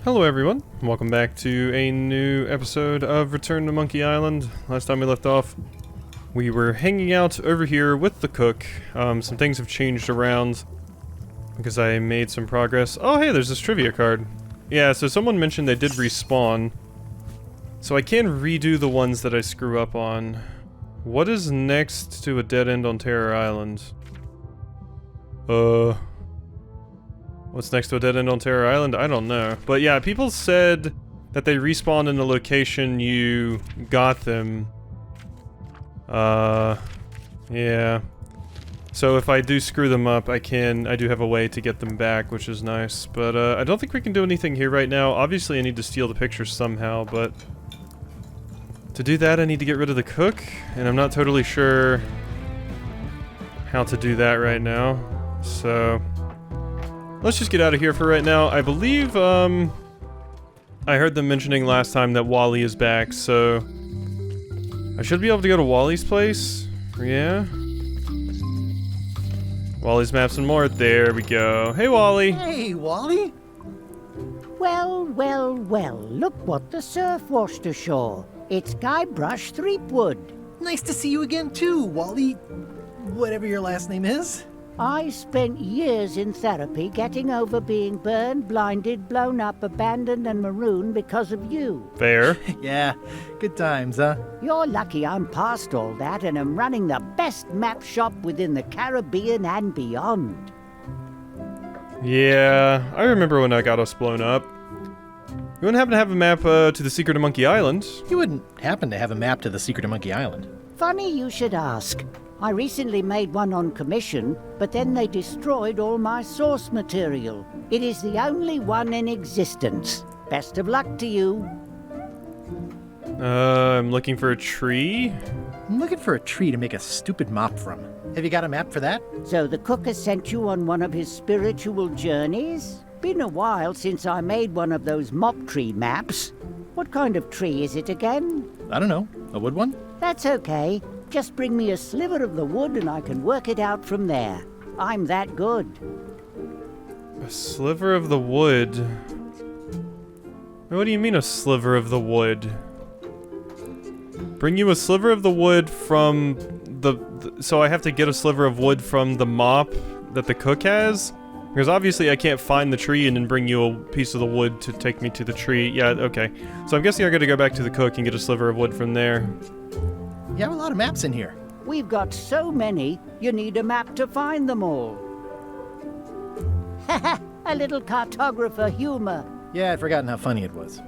Hello everyone, welcome back to a new episode of Return to Monkey Island. Last time we left off, we were hanging out over here with the cook. Some things have changed around because I made some progress. Oh hey, there's this trivia card. Yeah, so someone mentioned they did respawn. So I can redo the ones that I screw up on. What is next to a dead end on Terror Island? What's next to a dead end on Terror Island? I don't know. But yeah, people said that they respawn in the location you got them. Yeah. So if I do screw them up, I do have a way to get them back, which is nice. But I don't think we can do anything here right now. Obviously I need to steal the pictures somehow, but to do that I need to get rid of the cook, and I'm not totally sure how to do that right now. So let's just get out of here for right now. I believe, I heard them mentioning last time that Wally is back, so I should be able to go to Wally's place. Yeah. Wally's Maps and More. There we go. Hey, Wally. Hey, Wally. Well, well, well, look what the surf washed ashore. It's Guybrush Threepwood. Nice to see you again, too, Wally. Whatever your last name is. I spent years in therapy getting over being burned, blinded, blown up, abandoned, and marooned because of you. Fair. Yeah, good times, huh? You're lucky I'm past all that and am running the best map shop within the Caribbean and beyond. Yeah, I remember when I got us blown up. You wouldn't happen to have a map to the secret of Monkey Island? You wouldn't happen to have a map to the secret of Monkey Island. Funny you should ask. I recently made one on commission, but then they destroyed all my source material. It is the only one in existence. Best of luck to you. I'm looking for a tree. I'm looking for a tree to make a stupid mop from. Have you got a map for that? So the cook has sent you on one of his spiritual journeys? Been a while since I made one of those mop tree maps. What kind of tree is it again? I don't know. A wood one? That's okay. Just bring me a sliver of the wood and I can work it out from there. I'm that good. A sliver of the wood? What do you mean a sliver of the wood? Bring you a sliver of the wood from so I have to get a sliver of wood from the mop that the cook has? Because obviously I can't find the tree and then bring you a piece of the wood to take me to the tree. Yeah, okay. So I'm guessing I gotta go back to the cook and get a sliver of wood from there. You have a lot of maps in here. We've got so many, you need a map to find them all. Haha, a little cartographer humor. Yeah, I'd forgotten how funny it was.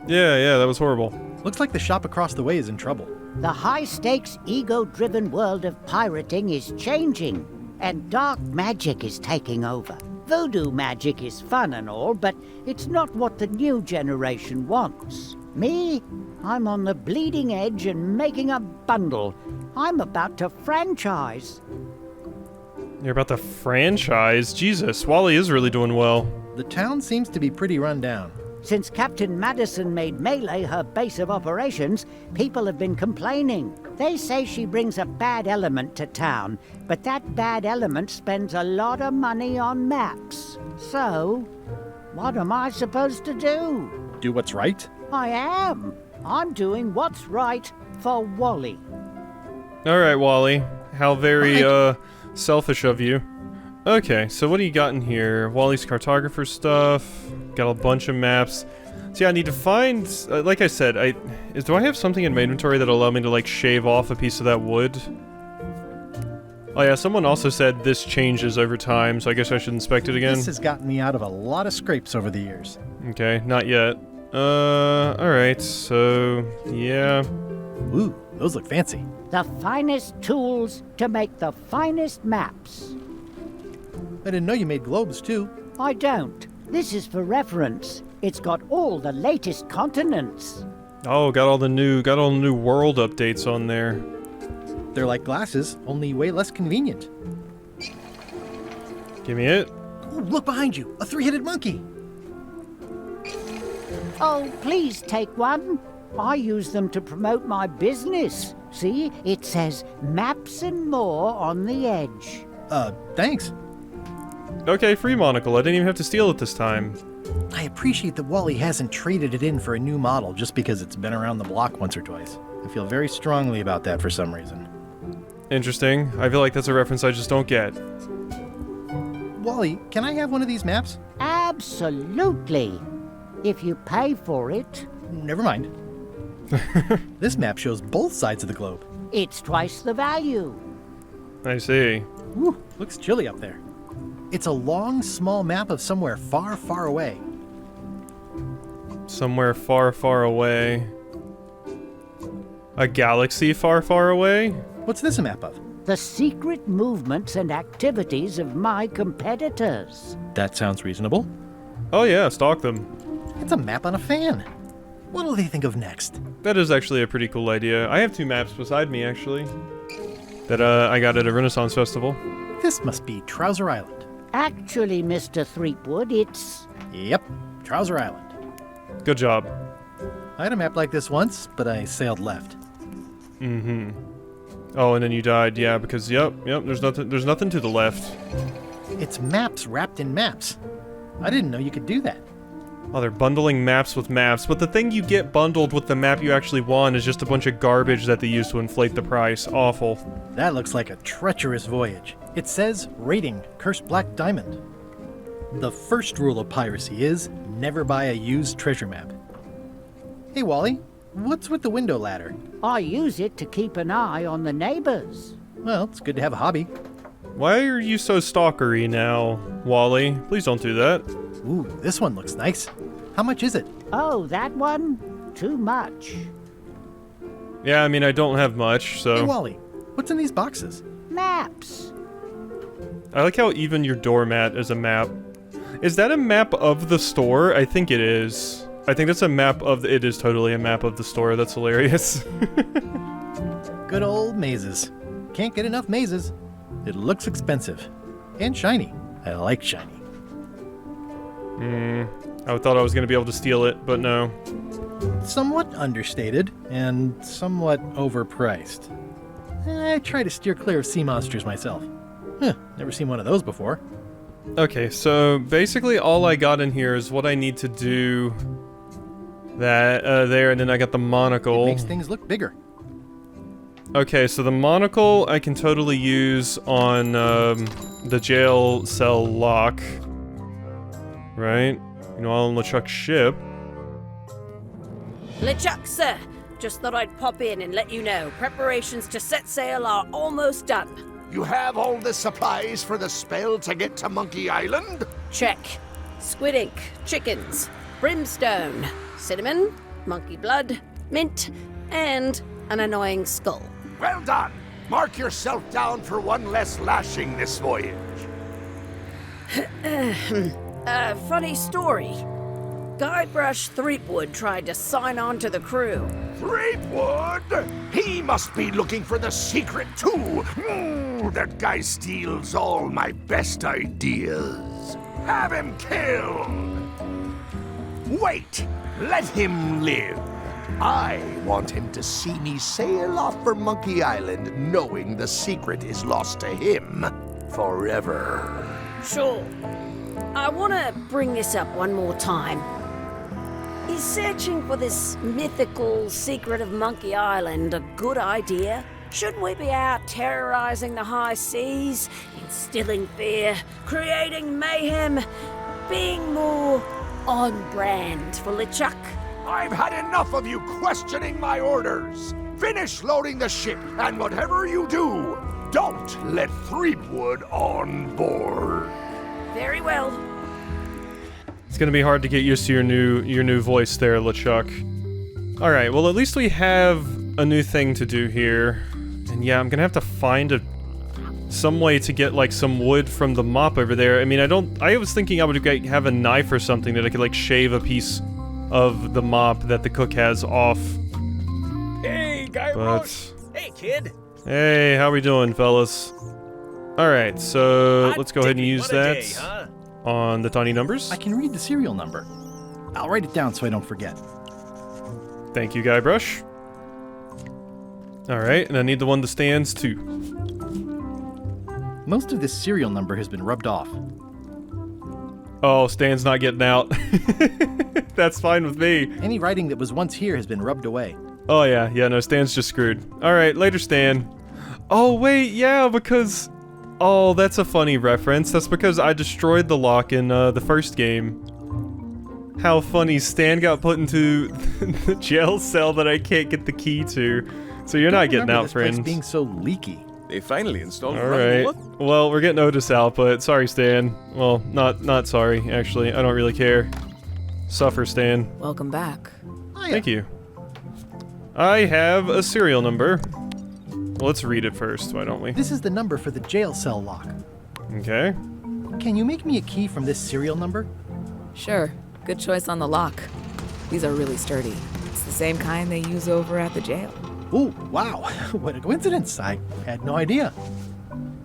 Yeah, that was horrible. Looks like the shop across the way is in trouble. The high-stakes, ego-driven world of pirating is changing, and dark magic is taking over. Voodoo magic is fun and all, but it's not what the new generation wants. Me? I'm on the bleeding edge and making a bundle. I'm about to franchise. You're about to franchise? Jesus, Wally is really doing well. The town seems to be pretty run down. Since Captain Madison made Melee her base of operations, people have been complaining. They say she brings a bad element to town, but that bad element spends a lot of money on maps. So, what am I supposed to do? Do what's right? I am. I'm doing what's right for Wally. Alright, Wally. How very, selfish of you. Okay, so what do you got in here? Wally's cartographer stuff. Got a bunch of maps. So yeah, I need to find, like I said, do I have something in my inventory that'll allow me to, like, shave off a piece of that wood? Oh yeah, someone also said this changes over time, so I guess I should inspect it again. This has gotten me out of a lot of scrapes over the years. Okay, not yet. Alright, so, yeah. Ooh, those look fancy. The finest tools to make the finest maps. I didn't know you made globes, too. I don't. This is for reference. It's got all the latest continents. Oh, got all the new world updates on there. They're like glasses, only way less convenient. Give me it. Ooh, look behind you, a three-headed monkey. Oh, please take one. I use them to promote my business. See, it says Maps and More on the edge. Thanks. Okay, free monocle. I didn't even have to steal it this time. I appreciate that Wally hasn't traded it in for a new model just because it's been around the block once or twice. I feel very strongly about that for some reason. Interesting. I feel like that's a reference I just don't get. Wally, can I have one of these maps? Absolutely. If you pay for it. Never mind. This map shows both sides of the globe. It's twice the value. I see. Whew, looks chilly up there. It's a long, small map of somewhere far, far away. Somewhere far, far away. A galaxy far, far away? What's this a map of? The secret movements and activities of my competitors. That sounds reasonable. Oh yeah, stalk them. It's a map on a fan. What'll they think of next? That is actually a pretty cool idea. I have 2 maps beside me, actually. That I got at a Renaissance festival. This must be Trouser Island. Actually, Mr. Threepwood, it's... Yep, Trouser Island. Good job. I had a map like this once, but I sailed left. Mm-hmm. Oh, and then you died, yeah, because yep, there's nothing to the left. It's maps wrapped in maps. I didn't know you could do that. Oh, they're bundling maps with maps, but the thing you get bundled with the map you actually want is just a bunch of garbage that they use to inflate the price. Awful. That looks like a treacherous voyage. It says, rating, Cursed Black Diamond. The first rule of piracy is, never buy a used treasure map. Hey Wally, what's with the window ladder? I use it to keep an eye on the neighbors. Well, it's good to have a hobby. Why are you so stalkery now, Wally? Please don't do that. Ooh, this one looks nice. How much is it? Oh, that one? Too much. Yeah, I mean, I don't have much, so... Hey Wally, what's in these boxes? Maps. I like how even your doormat is a map. Is that a map of the store? I think it is. I think that's a map of the... It is totally a map of the store. That's hilarious. Good old mazes. Can't get enough mazes. It looks expensive. And shiny. I like shiny. I thought I was going to be able to steal it, but no. Somewhat understated, and somewhat overpriced. I try to steer clear of sea monsters myself. Never seen one of those before. Okay, so basically all I got in here is what I need to do that there, and then I got the monocle. It makes things look bigger. Okay, so the monocle I can totally use on the jail cell lock. Right? You know, on LeChuck's ship. LeChuck, sir. Just thought I'd pop in and let you know. Preparations to set sail are almost done. You have all the supplies for the spell to get to Monkey Island? Check. Squid ink, chickens, brimstone, cinnamon, monkey blood, mint, and an annoying skull. Well done! Mark yourself down for one less lashing this voyage. Funny story. Guybrush Threepwood tried to sign on to the crew. Threepwood? He must be looking for the secret too. That guy steals all my best ideas. Have him killed. Wait, let him live. I want him to see me sail off for Monkey Island knowing the secret is lost to him forever. Sure. I want to bring this up one more time. Is searching for this mythical secret of Monkey Island a good idea? Shouldn't we be out terrorizing the high seas, instilling fear, creating mayhem, being more on brand for LeChuck? I've had enough of you questioning my orders. Finish loading the ship, and whatever you do, don't let Threepwood on board. Very well. It's gonna be hard to get used to your new voice there, LeChuck. Alright, well at least we have a new thing to do here. And yeah, I'm gonna have to find some way to get like some wood from the mop over there. I mean, I was thinking I would have a knife or something that I could like shave a piece of the mop that the cook has off. Hey, Guybrush! Hey, kid! Hey, how we doing, fellas? Alright, so let's go ahead and use that on the tiny numbers. I can read the serial number. I'll write it down so I don't forget. Thank you, Guybrush. Alright, and I need the one that stands too. Most of this serial number has been rubbed off. Oh, Stan's not getting out. That's fine with me. Any writing that was once here has been rubbed away. Oh yeah, no, Stan's just screwed. Alright, later Stan. Oh wait, yeah, because... Oh, that's a funny reference. That's because I destroyed the lock in the first game. How funny, Stan got put into the jail cell that I can't get the key to. So you're not getting out, this friends. place being so leaky. They finally installed Alright. Well, we're getting Otis out, but sorry, Stan. Well, not sorry, actually. I don't really care. Suffer, Stan. Welcome back. Thank you. I have a serial number. Well, let's read it first, why don't we? This is the number for the jail cell lock. Okay. Can you make me a key from this serial number? Sure. Good choice on the lock. These are really sturdy. It's the same kind they use over at the jail. Ooh, wow. What a coincidence. I had no idea.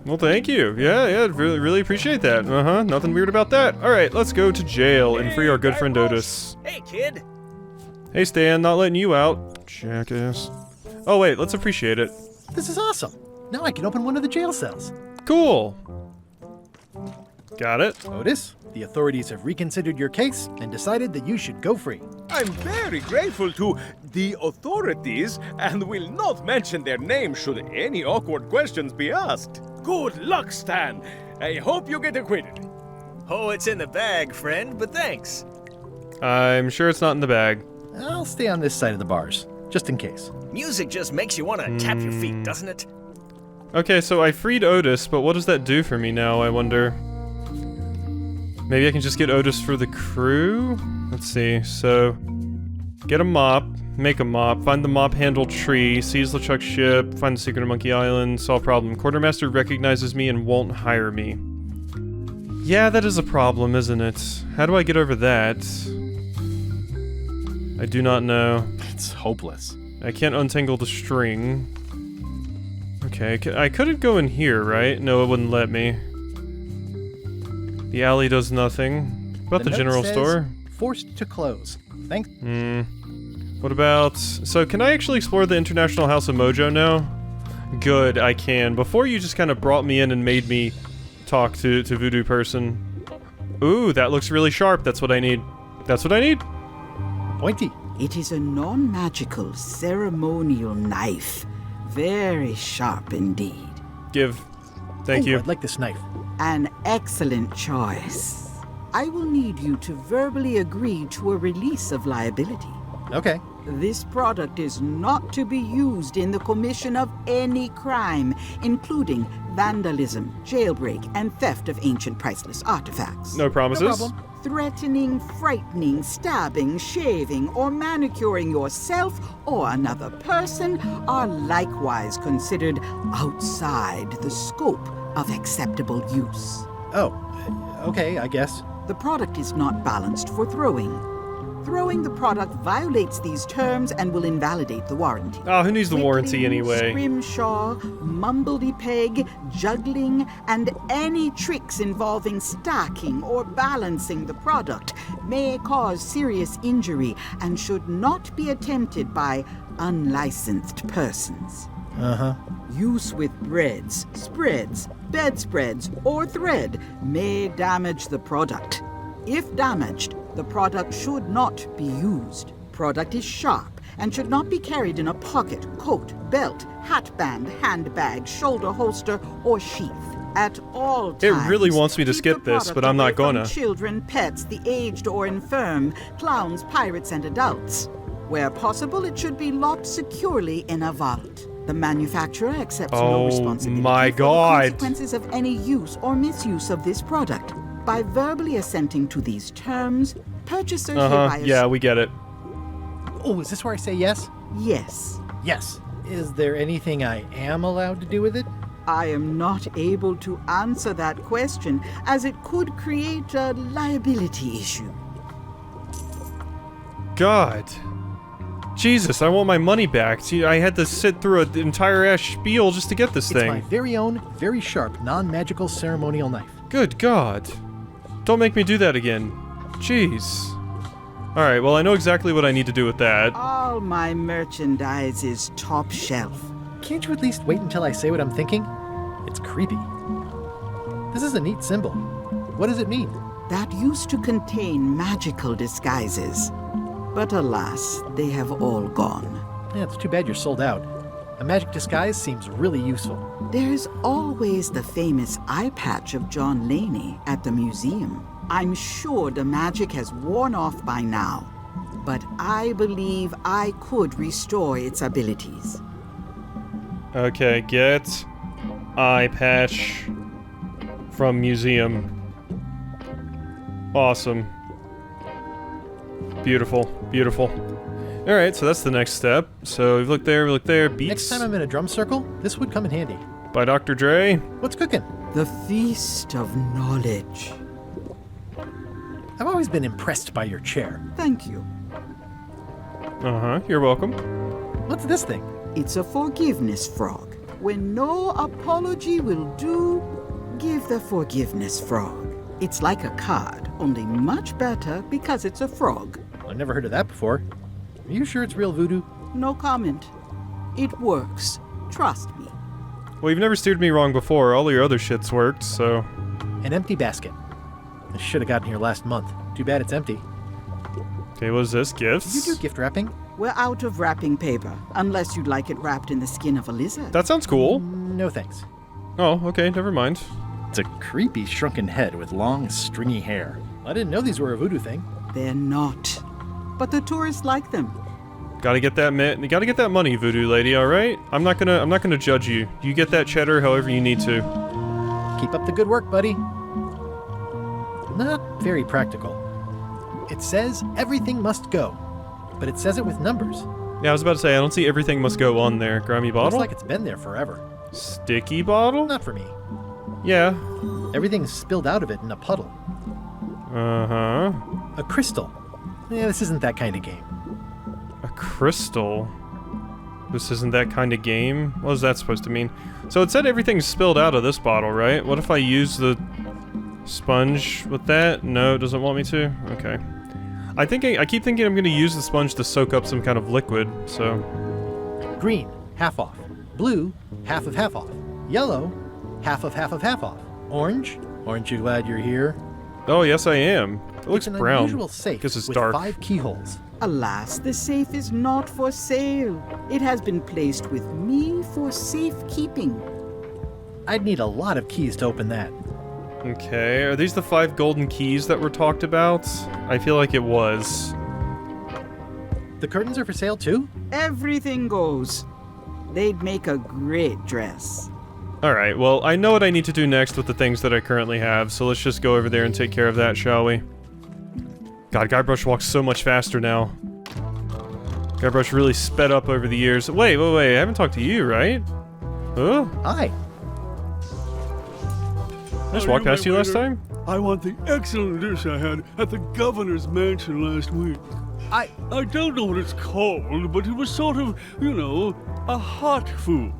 Well, thank you. Yeah, really appreciate that. Uh-huh, nothing weird about that. Alright, let's go to jail and free our good friend Otis. Hey, kid. Hey, Stan, not letting you out. Jackass. Oh, wait, let's appreciate it. This is awesome. Now I can open one of the jail cells. Cool. Got it. Otis, the authorities have reconsidered your case and decided that you should go free. I'm very grateful to the authorities and will not mention their name should any awkward questions be asked. Good luck, Stan. I hope you get acquitted. Oh, it's in the bag, friend, but thanks. I'm sure it's not in the bag. I'll stay on this side of the bars, just in case. Music just makes you want to tap your feet, doesn't it? Okay, so I freed Otis, but what does that do for me now, I wonder? Maybe I can just get Otis for the crew? Let's see, so... Get a mop, make a mop, find the mop handle tree, seize LeChuck's ship, find the secret of Monkey Island, solve problem. Quartermaster recognizes me and won't hire me. Yeah, that is a problem, isn't it? How do I get over that? I do not know. It's hopeless. I can't untangle the string. Okay, I couldn't go in here, right? No, it wouldn't let me. The alley does nothing. What about the note general says, store? Forced to close. Thanks. What about... So, can I actually explore the International House of Mojo now? Good, I can. Before you just kind of brought me in and made me talk to Voodoo Person. Ooh, that looks really sharp. That's what I need. That's what I need. Pointy. It is a non-magical ceremonial knife. Very sharp indeed. Give. Thank Ooh, you. I'd like this knife. An excellent choice. I will need you to verbally agree to a release of liability. Okay. This product is not to be used in the commission of any crime, including vandalism, jailbreak, and theft of ancient priceless artifacts. No promises. No problem. Threatening, frightening, stabbing, shaving, or manicuring yourself or another person are likewise considered outside the scope of acceptable use. Oh, okay, I guess. The product is not balanced for throwing. Throwing the product violates these terms and will invalidate the warranty. Oh, who needs the warranty Whittling, anyway? Scrimshaw, mumbledy-peg, juggling, and any tricks involving stacking or balancing the product may cause serious injury and should not be attempted by unlicensed persons. Uh-huh. Use with breads, spreads, bedspreads, or thread may damage the product. If damaged, the product should not be used. Product is sharp and should not be carried in a pocket, coat, belt, hatband, handbag, shoulder holster, or sheath. At all times, It really wants me to keep skip the this, product but I'm not away from gonna. Children, pets, the aged or infirm, clowns, pirates, and adults. Where possible, it should be locked securely in a vault. The manufacturer accepts no Oh responsibility my for God. the consequences of any use or misuse of this product. By verbally assenting to these terms, purchaser hereby Yeah, we get it. Oh, is this where I say yes? Yes. Yes. Is there anything I am allowed to do with it? I am not able to answer that question, as it could create a liability issue. God. Jesus, I want my money back. See, I had to sit through an entire ass spiel just to get this It's thing. my very own, very sharp, non-magical ceremonial knife. Good God. Don't make me do that again. Jeez. Alright, well I know exactly what I need to do with that. All my merchandise is top shelf. Can't you at least wait until I say what I'm thinking? It's creepy. This is a neat symbol. What does it mean? that used to contain magical disguises. But alas, they have all gone. Yeah, it's too bad you're sold out. A magic disguise seems really useful. There's always the famous eye patch of John Laney at the museum. I'm sure the magic has worn off by now, but I believe I could restore its abilities. Okay, get eye patch from museum. Awesome. Beautiful, beautiful. Alright, so that's the next step. So we've looked there, Beats. Next time I'm in a drum circle, this would come in handy. By Dr. Dre. What's cooking? The Feast of Knowledge. I've always been impressed by your chair. Thank you. Uh-huh, you're welcome. What's this thing? It's a forgiveness frog. When no apology will do, give the forgiveness frog. It's like a card, only much better because it's a frog. I've never heard of that before. Are you sure it's real voodoo? No comment. It works. Trust me. Well, you've never steered me wrong before. All your other shits worked, so... An empty basket. I should have gotten here last month. Too bad it's empty. Okay, what is this? Gifts? Did you do gift wrapping? We're out of wrapping paper, unless you'd like it wrapped in the skin of a lizard. That sounds cool. No thanks. Oh, okay, never mind. It's a creepy shrunken head with long, stringy hair. I didn't know these were a voodoo thing. They're not. But the tourists like them. Gotta get that you gotta get that money, voodoo lady, alright? I'm not gonna judge you. You get that cheddar however you need to. Keep up the good work, buddy. Not very practical. It says everything must go, but it says it with numbers. Yeah, I was about to say, I don't see everything must go on there. Grimy bottle? Looks like it's been there forever. Sticky bottle? Not for me. Yeah. Everything's spilled out of it in a puddle. Uh-huh. A crystal. Yeah, this isn't that kind of game. A crystal? This isn't that kind of game? What is that supposed to mean? So it said everything's spilled out of this bottle, right? What if I use the sponge with that? No, it doesn't want me to? Okay. I keep thinking I'm going to use the sponge to soak up some kind of liquid, so... Green, half off. Blue, half off. Yellow, half off. Orange? Aren't you glad you're here? Oh, yes I am. It looks it's an brown. unusual safe Because it's with dark. 5 keyholes. Alas, the safe is not for sale. It has been placed with me for safekeeping. I'd need a lot of keys to open that. Okay, are these the 5 golden keys that were talked about? I feel like it was. The curtains are for sale too? Everything goes. They'd make a great dress. Alright, well, I know what I need to do next with the things that I currently have, so let's just go over there and take care of that, shall we? God, Guybrush walks so much faster now. Guybrush really sped up over the years. Wait, I haven't talked to you, right? Huh? Hi. I just walked past you last time? I want the excellent dish I had at the governor's mansion last week. I don't know what it's called, but it was sort of, you know, a hot food.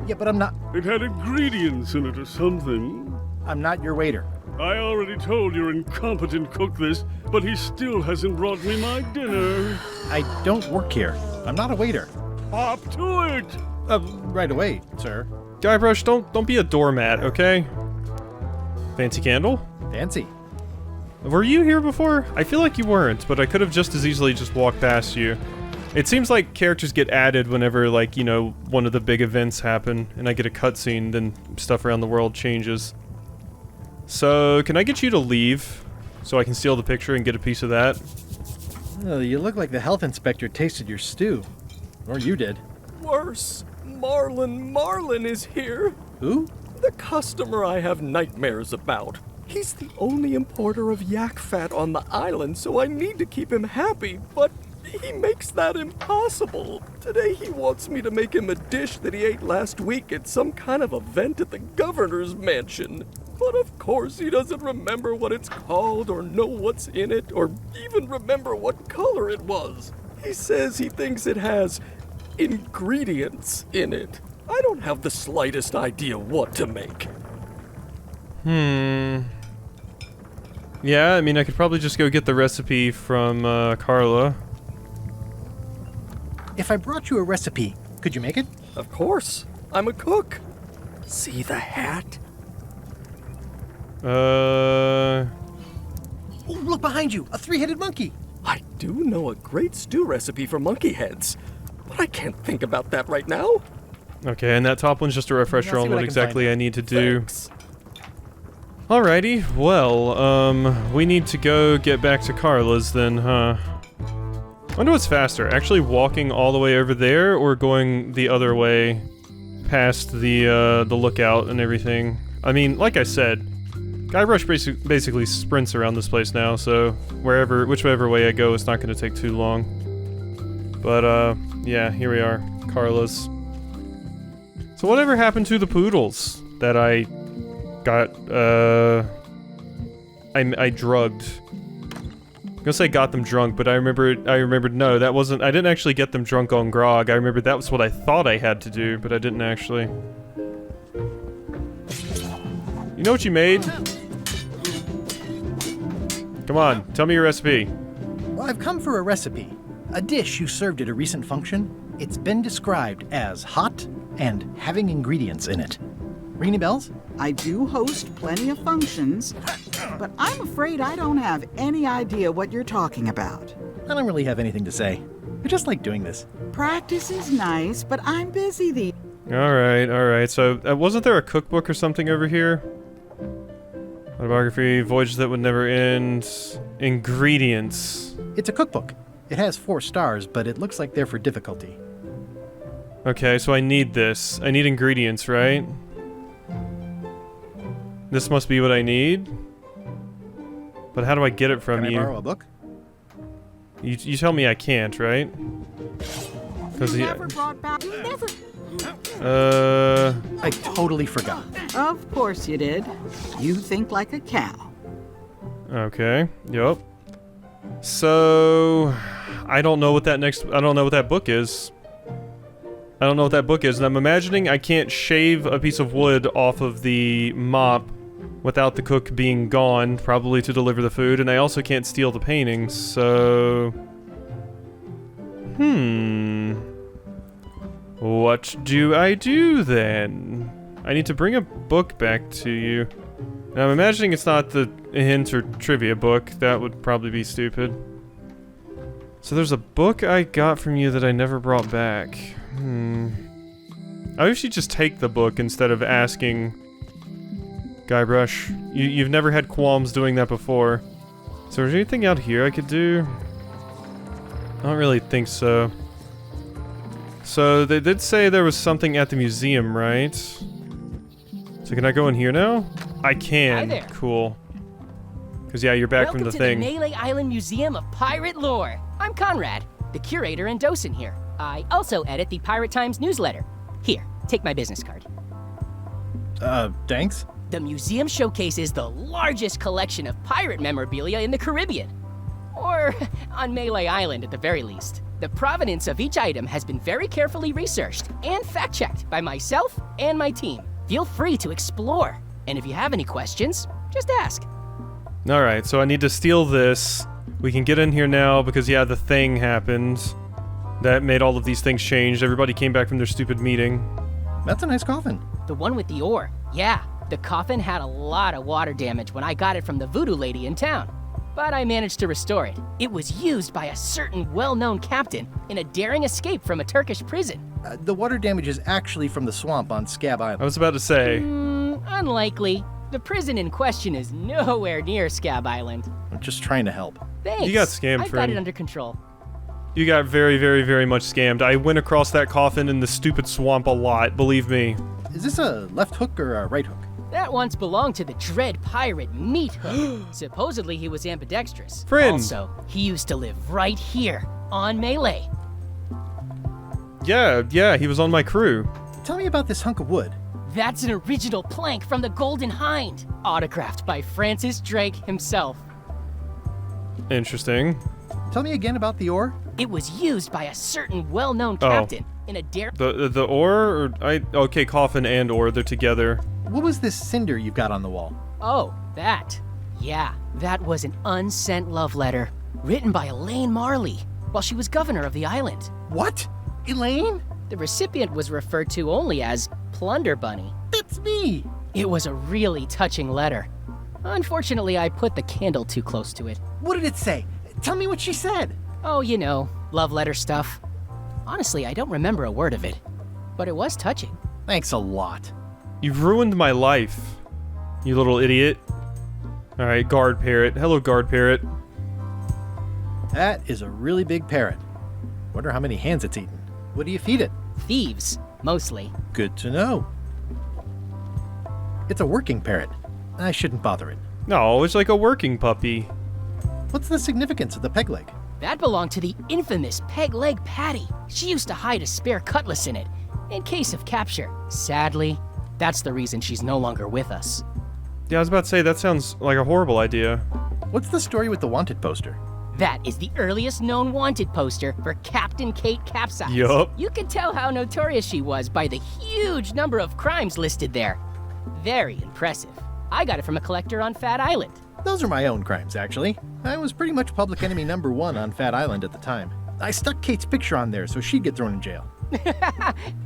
Yeah, but I'm not... It had ingredients in it or something. I'm not your waiter. I already told your incompetent cook this, but he still hasn't brought me my dinner. I don't work here. I'm not a waiter. Hop to it! Right away, sir. Guybrush, don't be a doormat, okay? Fancy candle? Fancy. Were you here before? I feel like you weren't, but I could have just as easily just walked past you. It seems like characters get added whenever, like, you know, one of the big events happen, and I get a cutscene, then stuff around the world changes. So, can I get you to leave, so I can steal the picture and get a piece of that? Oh, you look like the health inspector tasted your stew. Or you did. Worse, Marlin is here. Who? The customer I have nightmares about. He's the only importer of yak fat on the island, so I need to keep him happy, but he makes that impossible. Today he wants me to make him a dish that he ate last week at some kind of event at the governor's mansion. But of course he doesn't remember what it's called or know what's in it or even remember what color it was. He says he thinks it has ingredients in it. I don't have the slightest idea what to make. Yeah, I mean, I could probably just go get the recipe from, Carla. If I brought you a recipe, could you make it? Of course. I'm a cook. See the hat? Oh, look behind you! A three-headed monkey! I do know a great stew recipe for monkey heads, but I can't think about that right now. Okay, and that top one's just a refresher I'll see on what what I can exactly find. I need to do. Thanks. Alrighty, well, we need to go get back to Carla's then, huh? I wonder what's faster, actually walking all the way over there or going the other way past the lookout and everything? I mean, like I said, Guybrush basically sprints around this place now, so whichever way I go, it's not going to take too long. But, yeah, here we are, Carla's. So whatever happened to the poodles that I got, I drugged? I'm gonna say got them drunk, but I remembered, no, that wasn't, I didn't actually get them drunk on grog. I remembered that was what I thought I had to do, but I didn't actually. You know what you made? Come on, tell me your recipe. Well, I've come for a recipe. A dish you served at a recent function. It's been described as hot and having ingredients in it. Ring any bells? I do host plenty of functions, but I'm afraid I don't have any idea what you're talking about. I don't really have anything to say. I just like doing this. Practice is nice, but I'm busy these. Alright, so wasn't there a cookbook or something over here? Autobiography, Voyage That Would Never End, Ingredients. It's a cookbook. It has 4 stars, but it looks like they're for difficulty. Okay, so I need this. I need ingredients, right? This must be what I need? But how do I get it from Can you? I borrow a book? You tell me I can't, right? Because Never brought back. Never. I totally forgot. Of course you did. You think like a cow. Okay. Yup. So I don't know what that book is. I don't know what that book is, and I'm imagining I can't shave a piece of wood off of the mop without the cook being gone, probably to deliver the food, and I also can't steal the paintings, so... What do I do then? I need to bring a book back to you. Now I'm imagining it's not the hint or trivia book. That would probably be stupid. So there's a book I got from you that I never brought back. I wish you'd just take the book instead of asking Guybrush. You've never had qualms doing that before. So is there anything out here I could do? I don't really think so. So they did say there was something at the museum, right? So can I go in here now? I can. Hi there. Cool. Because yeah, you're back from the thing. Welcome to the Melee Island Museum of Pirate Lore. I'm Conrad, the curator and docent here. I also edit the Pirate Times newsletter. Here, take my business card. Thanks? The museum showcases the largest collection of pirate memorabilia in the Caribbean. Or on Melee Island at the very least. The provenance of each item has been very carefully researched and fact-checked by myself and my team. Feel free to explore. And if you have any questions, just ask. Alright, so I need to steal this. We can get in here now because, yeah, the thing happened. That made all of these things change. Everybody came back from their stupid meeting. That's a nice coffin. The one with the ore. Yeah, the coffin had a lot of water damage when I got it from the voodoo lady in town. But I managed to restore it. It was used by a certain well-known captain in a daring escape from a Turkish prison. The water damage is actually from the swamp on Scab Island. I was about to say. Unlikely. The prison in question is nowhere near Scab Island. I'm just trying to help. Thanks. You got scammed, I've got friend. it under control. You got very, very, very much scammed. I went across that coffin in the stupid swamp a lot, believe me. Is this a left hook or a right hook? That once belonged to the dread pirate Meat Hook. Supposedly he was ambidextrous. Friend. Also, he used to live right here on Melee. Yeah, he was on my crew. Tell me about this hunk of wood. That's an original plank from the Golden Hind, autographed by Francis Drake himself. Interesting. Tell me again about the ore. It was used by a certain well-known captain in a dare. The ore? Okay, coffin and ore, they're together. What was this cinder you've got on the wall? Oh, that. Yeah, that was an unsent love letter written by Elaine Marley while she was governor of the island. What? Elaine? The recipient was referred to only as Plunder Bunny. That's me! It was a really touching letter. Unfortunately, I put the candle too close to it. What did it say? Tell me what she said. Oh, you know, love letter stuff. Honestly, I don't remember a word of it, but it was touching. Thanks a lot. You've ruined my life, you little idiot. Alright, guard parrot. Hello, guard parrot. That is a really big parrot. Wonder how many hands it's eaten. What do you feed it? Thieves, mostly. Good to know. It's a working parrot. I shouldn't bother it. No, it's like a working puppy. What's the significance of the peg leg? That belonged to the infamous Peg Leg Patty. She used to hide a spare cutlass in it, in case of capture. Sadly, that's the reason she's no longer with us. Yeah, I was about to say, that sounds like a horrible idea. What's the story with the wanted poster? That is the earliest known wanted poster for Captain Kate Capsize. Yup. You can tell how notorious she was by the huge number of crimes listed there. Very impressive. I got it from a collector on Fat Island. Those are my own crimes, actually. I was pretty much public enemy number 1 on Fat Island at the time. I stuck Kate's picture on there so she'd get thrown in jail.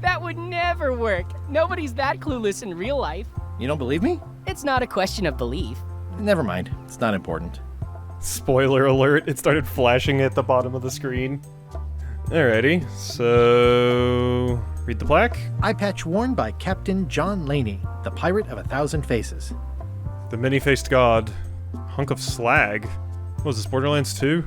That would never work. Nobody's that clueless in real life. You don't believe me? It's not a question of belief. Never mind. It's not important. Spoiler alert, it started flashing at the bottom of the screen. Alrighty, so... read the plaque. Eye patch worn by Captain John Laney, the pirate of 1,000 faces. The many-faced god. Hunk of slag. What was this, Borderlands 2?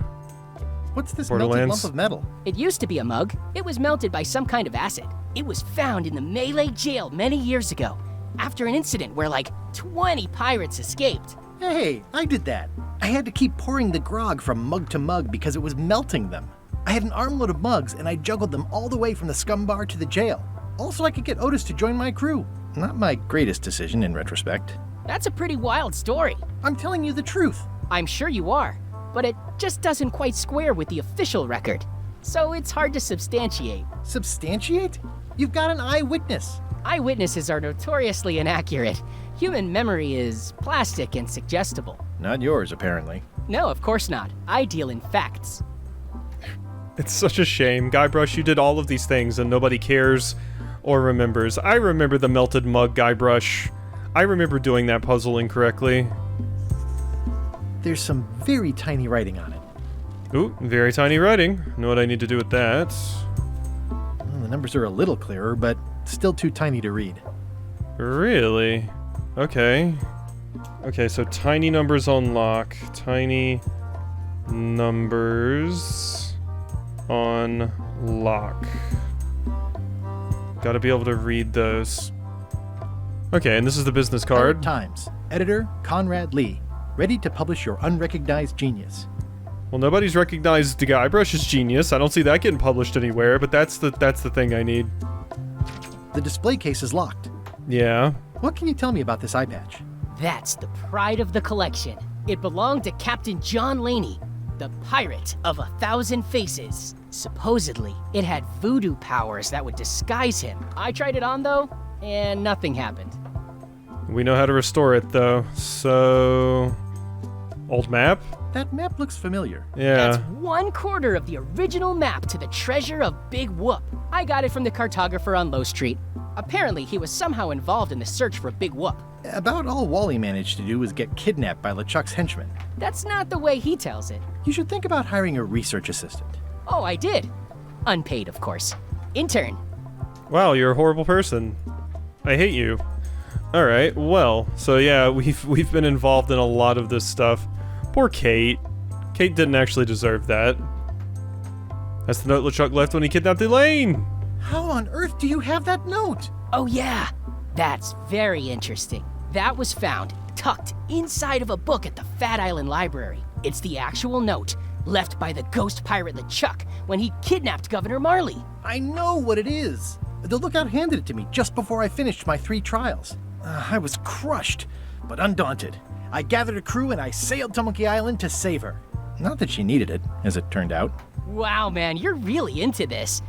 What's this melted lump of metal? It used to be a mug. It was melted by some kind of acid. It was found in the Malay jail many years ago, after an incident where like 20 pirates escaped. Hey, I did that. I had to keep pouring the grog from mug to mug because it was melting them. I had an armload of mugs and I juggled them all the way from the scum bar to the jail. Also, I could get Otis to join my crew. Not my greatest decision in retrospect. That's a pretty wild story. I'm telling you the truth. I'm sure you are, but it just doesn't quite square with the official record. So it's hard to substantiate. Substantiate? You've got an eyewitness. Eyewitnesses are notoriously inaccurate. Human memory is plastic and suggestible. Not yours, apparently. No, of course not. I deal in facts. It's such a shame. Guybrush, you did all of these things and nobody cares or remembers. I remember the melted mug, Guybrush. I remember doing that puzzle incorrectly. There's some very tiny writing on it. Ooh, very tiny writing. Know what I need to do with that. Well, the numbers are a little clearer, but still too tiny to read. Really? Okay. Okay, so tiny numbers on lock. Tiny numbers on lock. Gotta be able to read those. Okay, and this is the business card. Times. Editor Conrad Lee. Ready to publish your unrecognized genius. Well, nobody's recognized Guybrush's genius. I don't see that getting published anywhere, but that's the thing I need. The display case is locked. Yeah. What can you tell me about this eye patch? That's the pride of the collection. It belonged to Captain John Laney, the pirate of 1,000 faces. Supposedly, it had voodoo powers that would disguise him. I tried it on, though, and nothing happened. We know how to restore it, though. So... old map? That map looks familiar. Yeah. That's 1/4 of the original map to the treasure of Big Whoop. I got it from the cartographer on Low Street. Apparently, he was somehow involved in the search for Big Whoop. About all Wally managed to do was get kidnapped by LeChuck's henchmen. That's not the way he tells it. You should think about hiring a research assistant. Oh, I did. Unpaid, of course. Intern. Wow, you're a horrible person. I hate you. Alright, well, so yeah, we've been involved in a lot of this stuff. Poor Kate. Kate didn't actually deserve that. That's the note LeChuck left when he kidnapped Elaine! How on earth do you have that note? Oh yeah, that's very interesting. That was found tucked inside of a book at the Fat Island Library. It's the actual note left by the ghost pirate LeChuck when he kidnapped Governor Marley. I know what it is. The lookout handed it to me just before I finished my 3 trials. I was crushed, but undaunted. I gathered a crew and I sailed to Monkey Island to save her. Not that she needed it, as it turned out. Wow, man, you're really into this.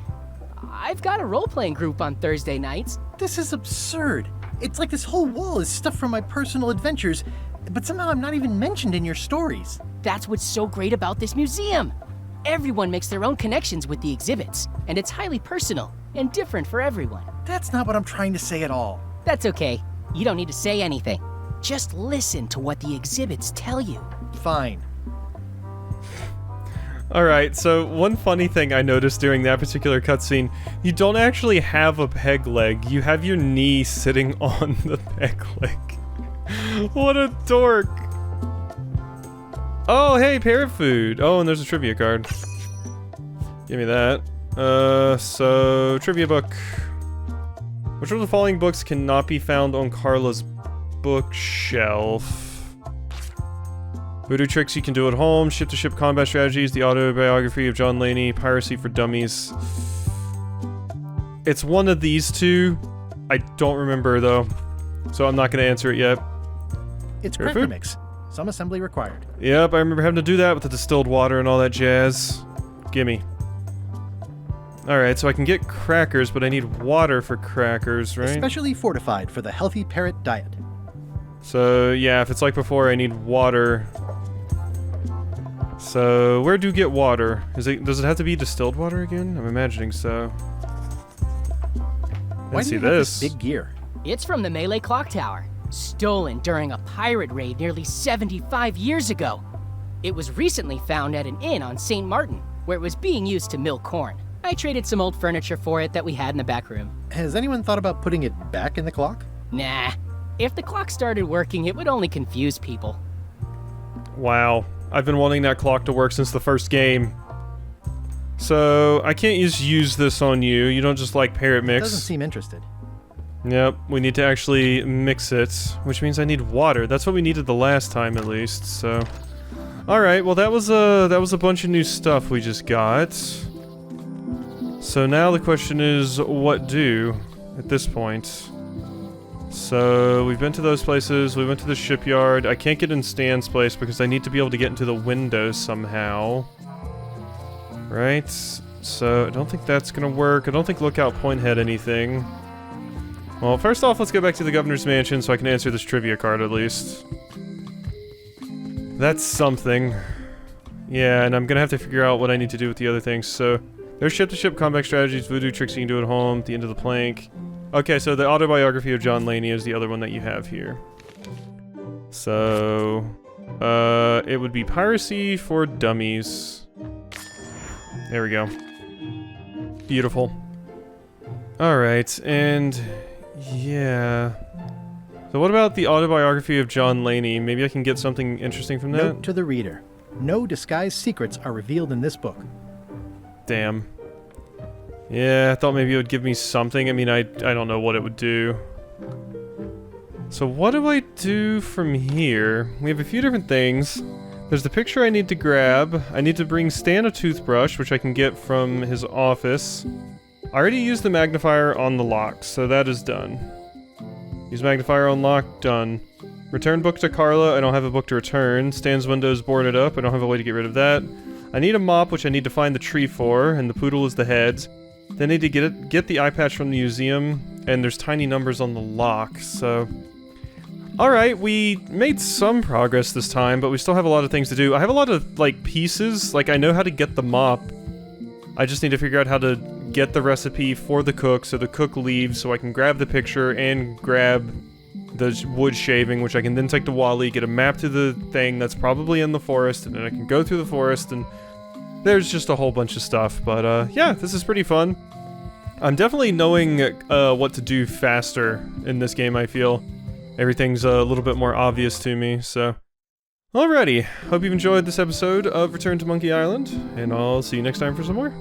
I've got a role-playing group on Thursday nights. This is absurd. It's like this whole wall is stuff from my personal adventures, but somehow I'm not even mentioned in your stories. That's what's so great about this museum. Everyone makes their own connections with the exhibits, and it's highly personal and different for everyone. That's not what I'm trying to say at all. That's okay. You don't need to say anything. Just listen to what the exhibits tell you. Fine. Alright, so one funny thing I noticed during that particular cutscene, you don't actually have a peg leg, you have your knee sitting on the peg leg. What a dork! Oh, hey, parrot food! Oh, and there's a trivia card. Give me that. So, trivia book. Which of the following books cannot be found on Carla's bookshelf? Voodoo tricks you can do at home, ship-to-ship combat strategies, the autobiography of John Laney, piracy for dummies. It's one of these two. I don't remember though, so I'm not going to answer it yet. It's cracker mix. Some assembly required. Yep, I remember having to do that with the distilled water and all that jazz. Gimme. Alright, so I can get crackers, but I need water for crackers, right? Especially fortified for the healthy parrot diet. So, yeah, if it's like before, I need water. So, where do you get water? Does it have to be distilled water again? I'm imagining so. Why do you have this big gear? It's from the Melee Clock Tower, stolen during a pirate raid nearly 75 years ago. It was recently found at an inn on St. Martin, where it was being used to mill corn. I traded some old furniture for it that we had in the back room. Has anyone thought about putting it back in the clock? Nah. If the clock started working, it would only confuse people. Wow. I've been wanting that clock to work since the first game. So, I can't use this on you. You don't just like parrot mix. Doesn't seem interested. Yep, we need to actually mix it, which means I need water. That's what we needed the last time, at least, so... Alright, well that was a bunch of new stuff we just got. So now the question is, what do at this point? So, we've been to those places, we went to the shipyard. I can't get in Stan's place because I need to be able to get into the windows somehow. Right? So, I don't think that's gonna work. I don't think Lookout Point had anything. Well, first off, let's go back to the Governor's Mansion so I can answer this trivia card at least. That's something. Yeah, and I'm gonna have to figure out what I need to do with the other things, so... There's ship-to-ship combat strategies, voodoo tricks you can do at home, the end of the plank. Okay, so the autobiography of John Laney is the other one that you have here. So... it would be piracy for dummies. There we go. Beautiful. Alright, and... yeah... So what about the autobiography of John Laney? Maybe I can get something interesting from that? Note to the reader. No disguised secrets are revealed in this book. Damn. Yeah, I thought maybe it would give me something. I mean, I don't know what it would do. So what do I do from here? We have a few different things. There's the picture I need to grab. I need to bring Stan a toothbrush, which I can get from his office. I already used the magnifier on the lock, so that is done. Use magnifier on lock, done. Return book to Carla, I don't have a book to return. Stan's window's boarded up, I don't have a way to get rid of that. I need a mop, which I need to find the tree for, and the poodle is the heads. Then I need to get the eye patch from the museum, and there's tiny numbers on the lock, so... Alright, we made some progress this time, but we still have a lot of things to do. I have a lot of, like, pieces. Like, I know how to get the mop. I just need to figure out how to get the recipe for the cook, so the cook leaves, so I can grab the picture and grab the wood shaving, which I can then take to Wally, get a map to the thing that's probably in the forest, and then I can go through the forest, and there's just a whole bunch of stuff. But, yeah, this is pretty fun. I'm definitely knowing what to do faster in this game, I feel. Everything's a little bit more obvious to me, so... Alrighty, hope you've enjoyed this episode of Return to Monkey Island, and I'll see you next time for some more.